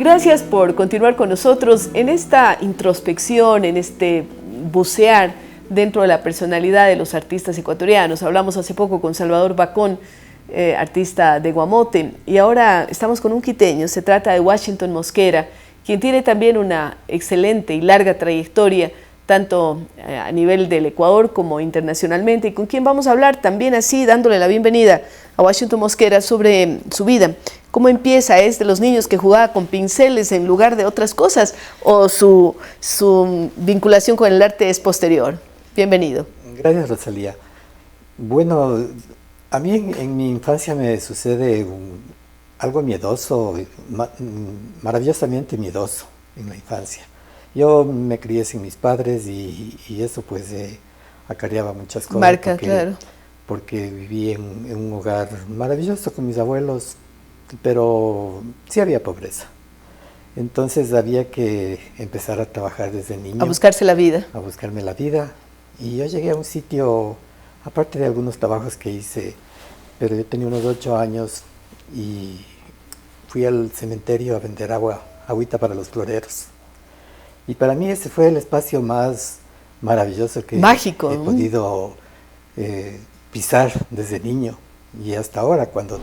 Gracias por continuar con nosotros en esta introspección, en este bucear dentro de la personalidad de los artistas ecuatorianos. Hablamos hace poco con Salvador Bacón, artista de Guamote, y ahora estamos con un quiteño. Se trata de Washington Mosquera, quien tiene también una excelente y larga trayectoria, tanto a nivel del Ecuador como internacionalmente, y con quien vamos a hablar también así, dándole la bienvenida a Washington Mosquera sobre su vida. ¿Cómo empieza? ¿Es de los niños que jugaba con pinceles en lugar de otras cosas? ¿O su vinculación con el arte es posterior? Bienvenido. Gracias, Rosalía. Bueno, a mí en mi infancia me sucede algo miedoso, maravillosamente miedoso en la infancia. Yo me crié sin mis padres y eso pues acarreaba muchas cosas. Marca, claro. Porque viví en un hogar maravilloso con mis abuelos, pero sí había pobreza. Entonces había que empezar a trabajar desde niño. A buscarse la vida. A buscarme la vida. Y yo llegué a un sitio, aparte de algunos trabajos que hice, pero yo tenía unos 8 años y fui al cementerio a vender agüita para los floreros. Y para mí ese fue el espacio más maravilloso que mágico, he podido pisar desde niño. Y hasta ahora, cuando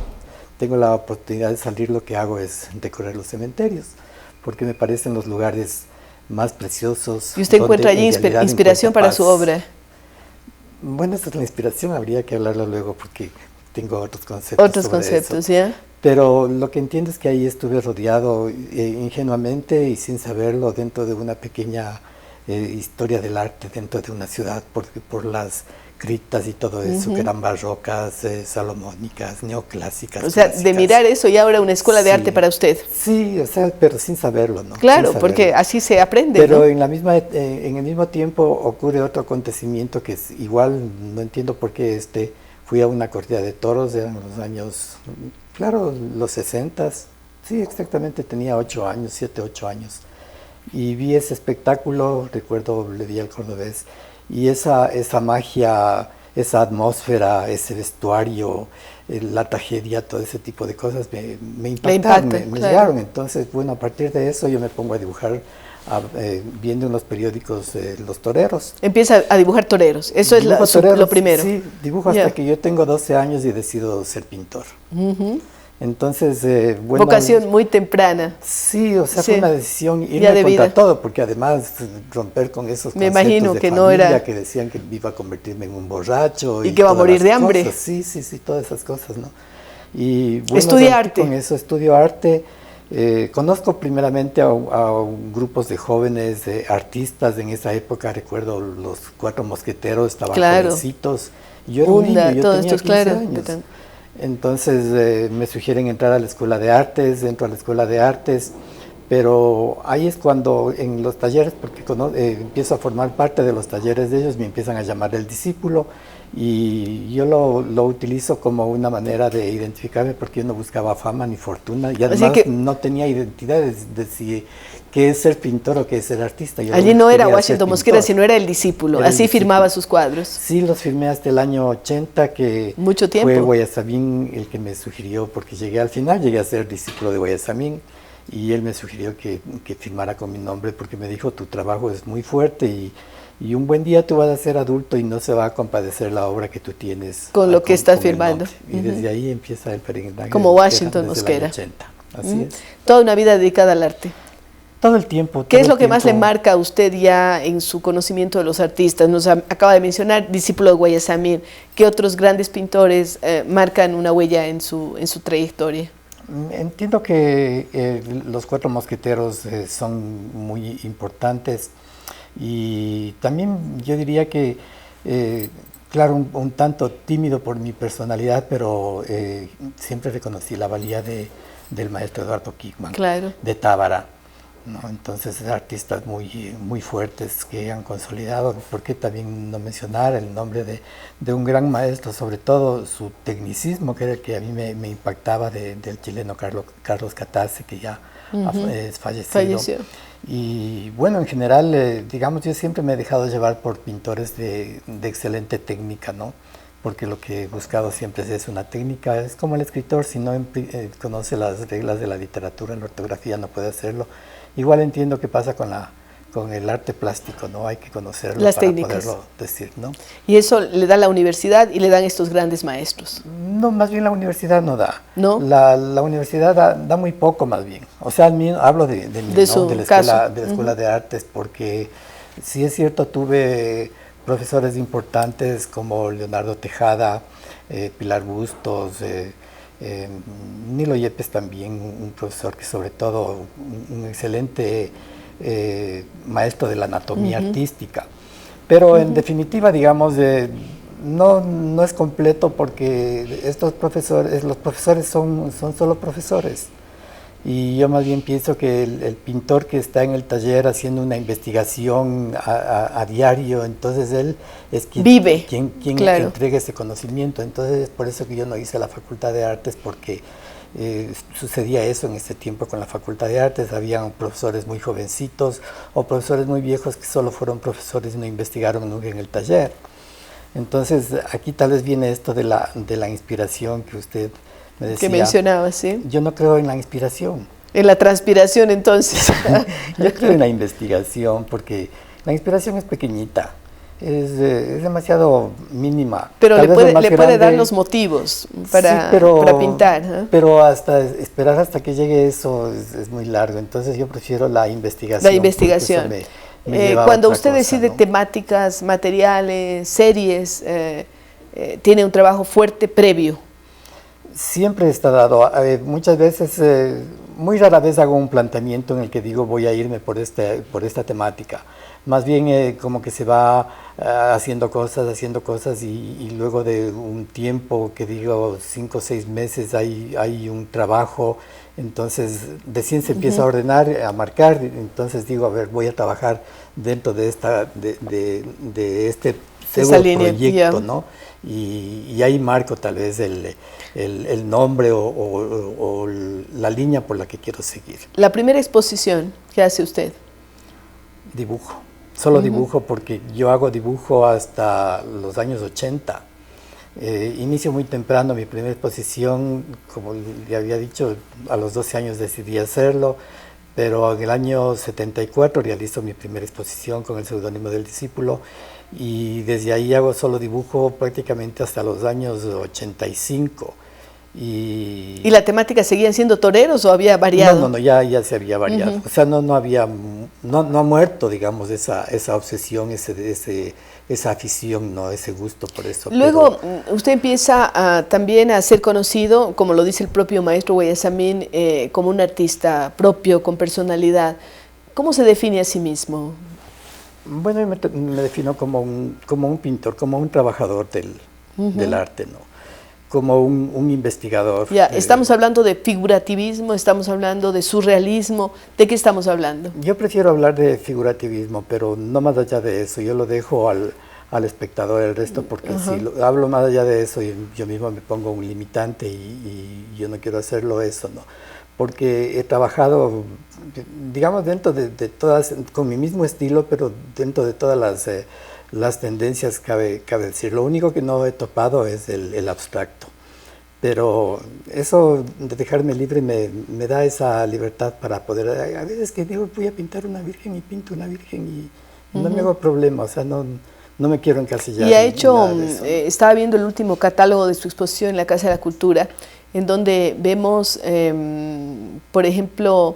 tengo la oportunidad de salir, lo que hago es recorrer los cementerios, porque me parecen los lugares más preciosos. ¿Y usted encuentra allí inspiración para su obra? Bueno, esta es la inspiración, habría que hablarlo luego porque tengo otros conceptos. Otros conceptos, ¿ya? Pero lo que entiendo es que ahí estuve rodeado ingenuamente y sin saberlo dentro de una pequeña historia del arte dentro de una ciudad, por las criptas y todo eso, que eran barrocas, salomónicas, neoclásicas. O sea, clásicas. De mirar eso y ahora una escuela de arte para usted. Sí, o sea, pero sin saberlo, ¿no? Claro, porque así se aprende, pero ¿no? en el mismo tiempo ocurre otro acontecimiento que es igual, no entiendo por qué fui a una corrida de toros, eran los años, claro, los 60s, sí, exactamente, tenía 8 años, 7, 8 años, y vi ese espectáculo, recuerdo, le vi al cordobés, y esa magia, esa atmósfera, ese vestuario, la tragedia, todo ese tipo de cosas me impactaron, me llegaron. Entonces, bueno, a partir de eso yo me pongo a dibujar, viendo en los periódicos los toreros. Empieza a dibujar toreros, eso es lo primero. Sí, dibujo hasta que yo tengo 12 años y decido ser pintor. Entonces, bueno... Vocación muy temprana. Sí, o sea, fue una decisión irme contra todo, porque además romper con esos conceptos de familia que decían que iba a convertirme en un borracho. Y que iba a morir de hambre. Sí, todas esas cosas, ¿no? Y bueno, estudia arte. Con eso estudio arte. Conozco primeramente a grupos de jóvenes, artistas en esa época. Recuerdo los 4 mosqueteros, estaban jovencitos. Yo era un niño, yo tenía 15 años. Entonces me sugieren entrar a la escuela de artes, entro a la escuela de artes, pero ahí es cuando en los talleres, porque empiezo a formar parte de los talleres de ellos, me empiezan a llamar el discípulo y yo lo utilizo como una manera de identificarme porque yo no buscaba fama ni fortuna y además no tenía identidad de qué es ser pintor o qué es ser artista. Allí no era Washington Mosquera, sino era el discípulo, así firmaba sus cuadros. Sí, los firmé hasta el año 80, que mucho tiempo. Fue Guayasamín el que me sugirió, porque llegué a ser discípulo de Guayasamín, y él me sugirió que firmara con mi nombre, porque me dijo, tu trabajo es muy fuerte y un buen día tú vas a ser adulto y no se va a compadecer la obra que tú tienes. Con lo que estás firmando. Y desde ahí empieza el peregrinaje. Como Washington Mosquera. Desde el año 80, así es. Toda una vida dedicada al arte. Todo el tiempo. ¿Qué es lo que más le marca a usted ya en su conocimiento de los artistas? Nos acaba de mencionar, discípulo de Guayasamín. ¿Qué otros grandes pintores marcan una huella en su trayectoria? Entiendo que los 4 mosqueteros son muy importantes y también yo diría que, claro, un tanto tímido por mi personalidad, pero siempre reconocí la valía del maestro Eduardo Kickman, de Tábara. ¿No? Entonces, artistas muy fuertes que han consolidado. ¿Por qué también no mencionar el nombre de un gran maestro, sobre todo su tecnicismo, que era el que a mí me impactaba, del chileno Carlos Catase, que ya es fallecido? Y bueno, en general, digamos, yo siempre me he dejado llevar por pintores de excelente técnica, ¿no? porque lo que he buscado siempre es una técnica. Es como el escritor, si no conoce las reglas de la literatura, en la ortografía no puede hacerlo. Igual entiendo que pasa con el arte plástico, ¿no? Hay que conocerlo las para técnicas. poderlo decir, ¿no? Y eso le da la universidad y le dan estos grandes maestros. No, más bien la universidad no da. ¿No? La universidad da muy poco, más bien. O sea, hablo de mí, de ¿no? su de la caso. escuela, de la escuela de artes, porque sí es cierto, tuve profesores importantes como Leonardo Tejada, Pilar Bustos, Nilo Yepes también, un profesor que sobre todo un excelente maestro de la anatomía artística. Pero en definitiva, digamos, no es completo porque estos profesores, los profesores son solo profesores. Y yo más bien pienso que el pintor que está en el taller haciendo una investigación a diario, entonces él es quien vive, quien claro, entrega ese conocimiento. Entonces es por eso que yo no hice la Facultad de Artes, porque sucedía eso en ese tiempo con la Facultad de Artes. Habían profesores muy jovencitos o profesores muy viejos que solo fueron profesores y no investigaron nunca en el taller. Entonces aquí tal vez viene esto de la inspiración que usted me decía. que mencionaba, ¿sí? Yo no creo en la inspiración. En la transpiración, entonces. Yo creo en la investigación, porque la inspiración es pequeñita, es demasiado mínima. Pero Tal le vez puede dar grande, los motivos sí, para pintar, ¿eh? Pero esperar hasta que llegue eso es muy largo. Entonces yo prefiero la investigación. La investigación. Me lleva a cuando otra usted cosa, decide ¿no? temáticas, materiales, series, tiene un trabajo fuerte previo. Siempre está dado. Muchas veces, muy rara vez hago un planteamiento en el que digo voy a irme por esta temática. Más bien como que se va haciendo cosas y luego de un tiempo que digo 5 o 6 meses hay un trabajo, entonces recién se empieza a ordenar, a marcar, entonces digo, a ver, voy a trabajar dentro de este pseudo proyecto, ¿no? Y ahí marco tal vez el nombre o la línea por la que quiero seguir. La primera exposición que hace usted. Dibujo, solo dibujo, porque yo hago dibujo hasta los años 80. Inicio muy temprano mi primera exposición, como le había dicho, a los 12 años decidí hacerlo, pero en el año 74 realizo mi primera exposición con el seudónimo del discípulo, y desde ahí hago solo dibujo prácticamente hasta los años 85. ¿Y la temática seguían siendo toreros o había variado? No, ya se había variado. O sea, no ha muerto, digamos, esa obsesión, esa afición, ¿no? Ese gusto por eso. Luego usted empieza también a ser conocido, como lo dice el propio maestro Guayasamín, como un artista propio, con personalidad. ¿Cómo se define a sí mismo? Bueno, me defino como un pintor, como un trabajador del arte, ¿no? Como un investigador. Ya, estamos hablando de figurativismo, estamos hablando de surrealismo, ¿de qué estamos hablando? Yo prefiero hablar de figurativismo, pero no más allá de eso, yo lo dejo al espectador el resto, porque si hablo más allá de eso, yo mismo me pongo un limitante y yo no quiero hacerlo eso, ¿no? Porque he trabajado, digamos, dentro de todas, con mi mismo estilo, pero dentro de todas las tendencias, cabe decir. Lo único que no he topado es el abstracto. Pero eso de dejarme libre me da esa libertad para poder... A veces que digo, voy a pintar una virgen y pinto una virgen y no me hago problema, o sea, no me quiero encasillar. Y ha hecho, estaba viendo el último catálogo de su exposición en la Casa de la Cultura, en donde vemos, por ejemplo,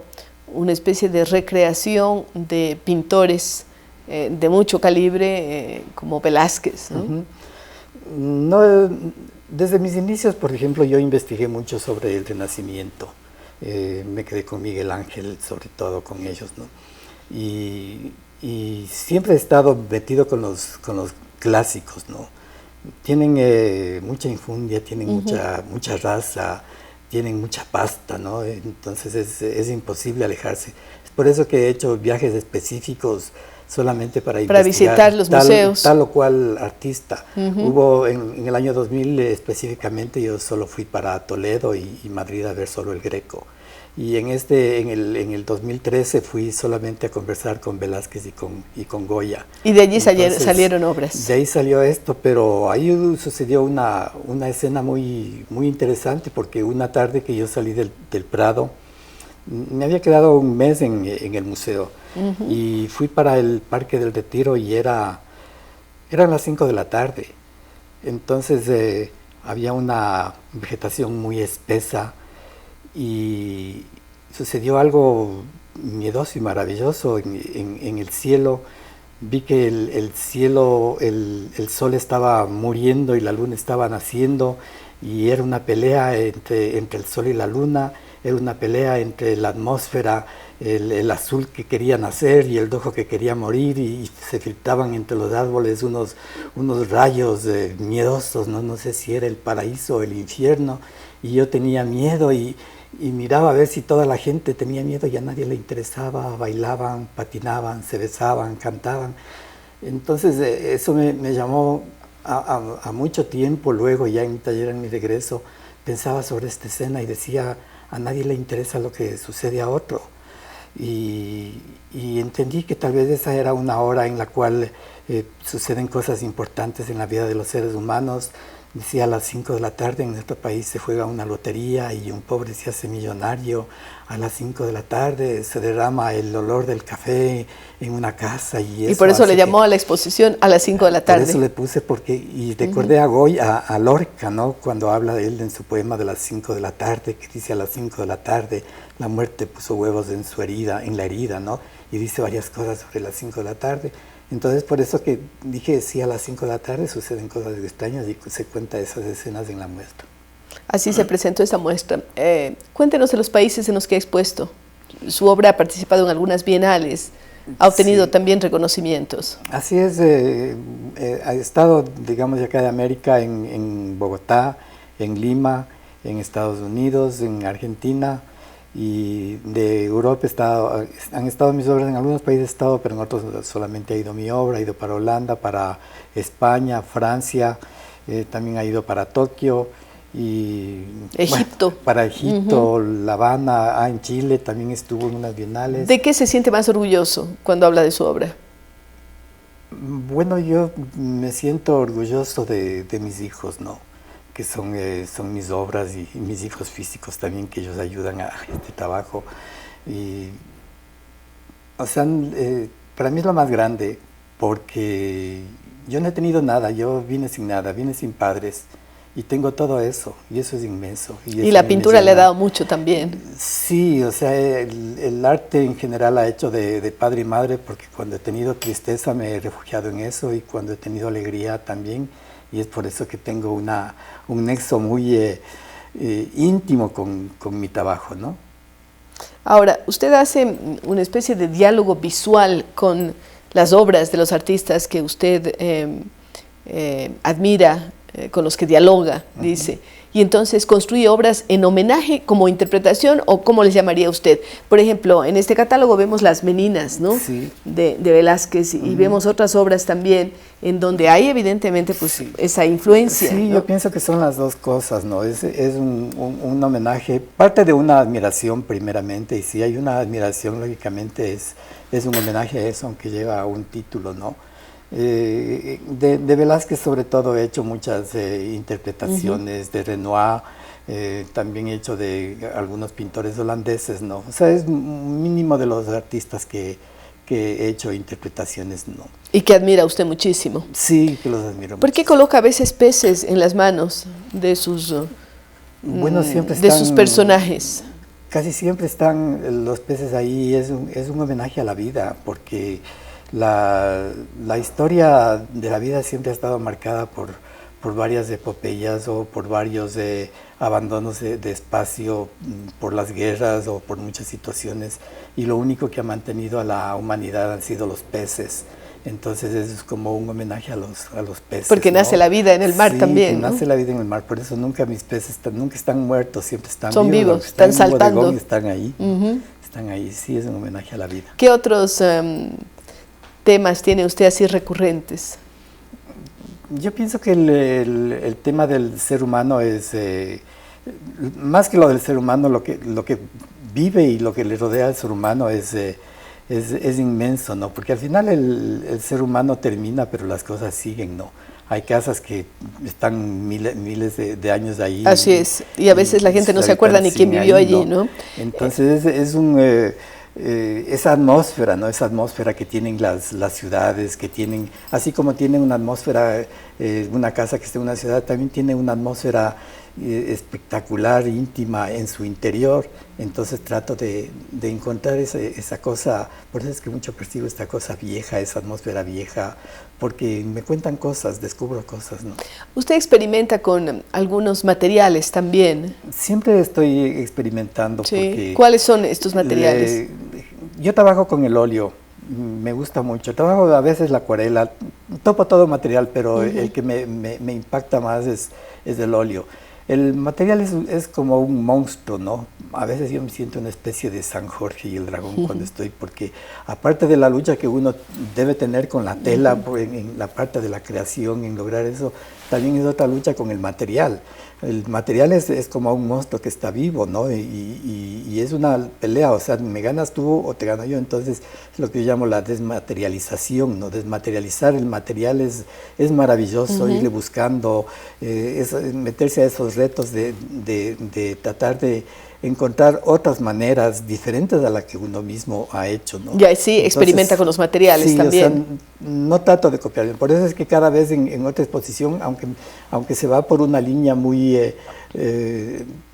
una especie de recreación de pintores de mucho calibre, como Velázquez, ¿no? Desde mis inicios, por ejemplo, yo investigué mucho sobre el Renacimiento. Me quedé con Miguel Ángel, sobre todo con ellos, ¿no? Y siempre he estado metido con los clásicos, ¿no? Tienen mucha infundia, tienen mucha raza, tienen mucha pasta, ¿no? Entonces es imposible alejarse. Es por eso que he hecho viajes específicos solamente para visitar los museos. Tal o cual artista. Hubo en el año 2000 específicamente, yo solo fui para Toledo y Madrid a ver solo el Greco. Y en el 2013 fui solamente a conversar con Velázquez y con Goya. Y de allí salieron obras. De ahí salió esto, pero ahí sucedió una escena muy interesante, porque una tarde que yo salí del Prado, me había quedado un mes en el museo, y fui para el Parque del Retiro y eran las 5 de la tarde. Entonces había una vegetación muy espesa, y sucedió algo miedoso y maravilloso en el cielo. Vi que el cielo, el sol estaba muriendo y la luna estaba naciendo, y era una pelea entre el sol y la luna, era una pelea entre la atmósfera, el azul que quería nacer y el rojo que quería morir, y se filtraban entre los árboles unos rayos miedosos, no sé si era el paraíso o el infierno, y yo tenía miedo y miraba a ver si toda la gente tenía miedo y a nadie le interesaba. Bailaban, patinaban, se besaban, cantaban. Entonces eso me llamó a mucho tiempo. Luego, ya en mi taller, en mi regreso, pensaba sobre esta escena y decía, a nadie le interesa lo que sucede a otro. Y entendí que tal vez esa era una hora en la cual suceden cosas importantes en la vida de los seres humanos. Decía, a las 5 de la tarde en nuestro país se juega una lotería y un pobre se hace millonario. A las 5 de la tarde se derrama el olor del café en una casa. Y por eso le llamó a la exposición a las 5 de la tarde. Por eso le puse, y recordé a Goya, a Lorca, ¿no? Cuando habla de él en su poema de las 5 de la tarde, que dice, a las 5 de la tarde la muerte puso huevos en su herida, en la herida, ¿no? Y dice varias cosas sobre las 5 de la tarde. Entonces, por eso que dije, sí, a las 5 de la tarde suceden cosas extrañas, y se cuenta esas escenas en la muestra. Así se presentó esta muestra. Cuéntenos de los países en los que ha expuesto. Su obra ha participado en algunas bienales, ha obtenido también reconocimientos. Así es, ha estado, digamos, acá de América, en Bogotá, en Lima, en Estados Unidos, en Argentina, y de Europa han estado mis obras. En algunos países he estado, pero en otros solamente ha ido mi obra. Ha ido para Holanda, para España, Francia, también ha ido para Tokio y Egipto. Bueno, para Egipto, La Habana, en Chile también estuvo en unas bienales. ¿De qué se siente más orgulloso cuando habla de su obra? Bueno, yo me siento orgulloso de mis hijos, ¿no? Que son mis obras, y mis hijos físicos también, que ellos ayudan a este trabajo. Y, o sea, para mí es lo más grande, porque yo no he tenido nada, yo vine sin nada, vine sin padres, y tengo todo eso, y eso es inmenso. Y la pintura le ha dado mucho también. Sí, o sea, el arte en general ha hecho de padre y madre, porque cuando he tenido tristeza me he refugiado en eso, y cuando he tenido alegría también. Y es por eso que tengo un nexo muy íntimo con mi trabajo, ¿no? Ahora, usted hace una especie de diálogo visual con las obras de los artistas que usted admira, con los que dialoga, dice. Y entonces construye obras en homenaje, como interpretación, o ¿cómo les llamaría usted? Por ejemplo, en este catálogo vemos Las Meninas, ¿no? Sí. de Velázquez, y vemos otras obras también en donde hay evidentemente pues esa influencia. Sí, ¿no? Yo pienso que son las dos cosas, ¿no? Es un homenaje, parte de una admiración primeramente, y si hay una admiración, lógicamente es un homenaje a eso, aunque lleva un título, ¿no? De Velázquez sobre todo he hecho muchas interpretaciones, de Renoir, también he hecho de algunos pintores holandeses, ¿no? O sea, es mínimo de los artistas que he hecho interpretaciones, ¿no? Y que admira usted muchísimo. Sí, que los admiro. ¿Por qué coloca a veces peces en las manos de sus, siempre de sus personajes? Casi siempre están los peces ahí. Es un homenaje a la vida, porque la historia de la vida siempre ha estado marcada por varias epopeyas, o por varios abandonos de espacio, por las guerras o por muchas situaciones, y lo único que ha mantenido a la humanidad han sido los peces. Entonces es como un homenaje a los peces. Porque nace la vida en el mar también, ¿no? Nace la vida en el mar, por eso nunca mis peces nunca están muertos, siempre están Son vivos, están están saltando. Bodegón, están ahí, están ahí, sí, es un homenaje a la vida. ¿Qué otros temas tiene usted así recurrentes? Yo pienso que el tema del ser humano es, más que lo del ser humano, lo que vive y lo que le rodea al ser humano es inmenso, ¿no? Porque al final el ser humano termina, pero las cosas siguen, ¿no? Hay casas que están miles de años ahí. Así es, y a veces la gente no se acuerda ni quién vivió allí, ¿no? Entonces esa atmósfera, ¿no? Esa atmósfera que tienen las ciudades, que tienen, así como tienen una atmósfera, una casa que está en una ciudad, también tiene una atmósfera espectacular, íntima en su interior. Entonces trato de encontrar esa cosa, por eso es que mucho percibo esta cosa vieja, esa atmósfera vieja, porque me cuentan cosas, descubro cosas, ¿no? ¿Usted experimenta con algunos materiales también? Siempre estoy experimentando. Sí. Porque ¿Cuáles son estos materiales? Yo trabajo con el óleo, me gusta mucho. Trabajo a veces la acuarela, topo todo material, pero el que me impacta más es el óleo. El material es como un monstruo, ¿no? A veces yo me siento una especie de San Jorge y el dragón cuando estoy, porque aparte de la lucha que uno debe tener con la tela, en la parte de la creación, en lograr eso, también es otra lucha con el material. El material es como un monstruo que está vivo, ¿no? Y es una pelea, o sea, me ganas tú o te gano yo. Entonces es lo que yo llamo la desmaterialización, ¿no? Desmaterializar el material es maravilloso, irle buscando, meterse a esos retos de tratar de encontrar otras maneras diferentes a las que uno mismo ha hecho, ¿no? Ya sí, experimenta con los materiales sí, también. O sea, no trato de copiar. Por eso es que cada vez en otra exposición, aunque se va por una línea muy,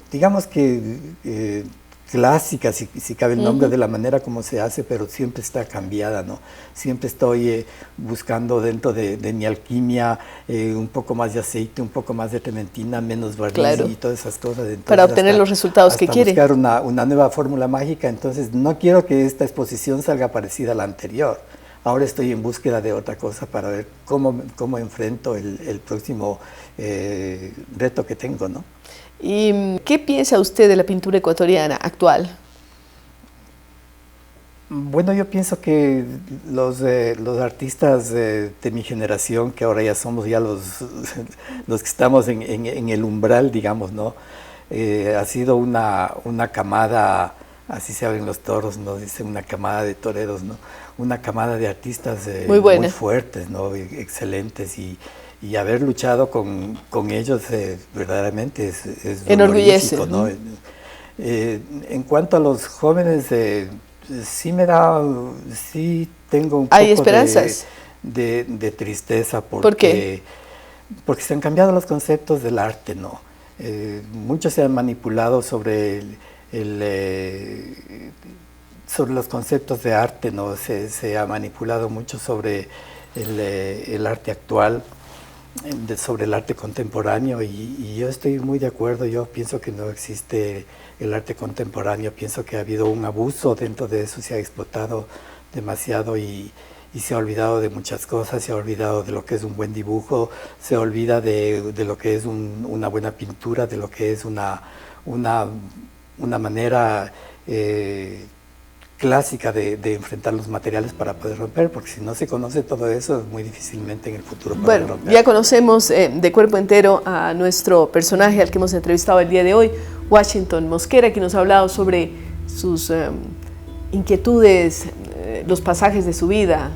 digamos que clásica, si cabe el nombre, de la manera como se hace, pero siempre está cambiada, ¿no? Siempre estoy buscando dentro de mi alquimia un poco más de aceite, un poco más de trementina, menos barniz, claro, y todas esas cosas. Entonces, para obtener los resultados que quiere. Buscar una nueva fórmula mágica. Entonces no quiero que esta exposición salga parecida a la anterior. Ahora estoy en búsqueda de otra cosa para ver cómo enfrento el próximo reto que tengo, ¿no? ¿Y qué piensa usted de la pintura ecuatoriana actual? Bueno, yo pienso que los artistas de mi generación, que ahora ya somos los que estamos en el umbral, digamos, ¿no? Ha sido una camada, así se abren los toros, ¿no? Dicen una camada de toreros, ¿no? Una camada de artistas muy fuertes, ¿no? Excelentes, y haber luchado con ellos verdaderamente es enorgullece, ¿no? En cuanto a los jóvenes, sí tengo un ¿hay poco esperanzas? de tristeza. ¿Por qué? Porque se han cambiado los conceptos del arte, ¿no? Muchos se han manipulado sobre sobre los conceptos de arte, ¿no? Se ha manipulado mucho sobre el arte actual, sobre el arte contemporáneo, y yo estoy muy de acuerdo. Yo pienso que no existe el arte contemporáneo, pienso que ha habido un abuso dentro de eso, se ha explotado demasiado y se ha olvidado de muchas cosas, se ha olvidado de lo que es un buen dibujo, se olvida de lo que es una buena pintura, de lo que es una manera clásica de enfrentar los materiales para poder romper, porque si no se conoce todo eso, muy difícilmente en el futuro poder romper. Bueno, ya conocemos de cuerpo entero a nuestro personaje al que hemos entrevistado el día de hoy, Washington Mosquera, que nos ha hablado sobre sus inquietudes, los pasajes de su vida,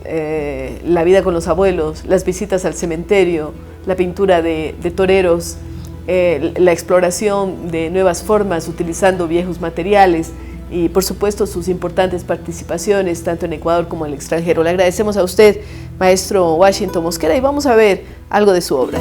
la vida con los abuelos, las visitas al cementerio, la pintura de toreros, la exploración de nuevas formas utilizando viejos materiales, y por supuesto sus importantes participaciones tanto en Ecuador como en el extranjero. Le agradecemos a usted, maestro Washington Mosquera, y vamos a ver algo de su obra.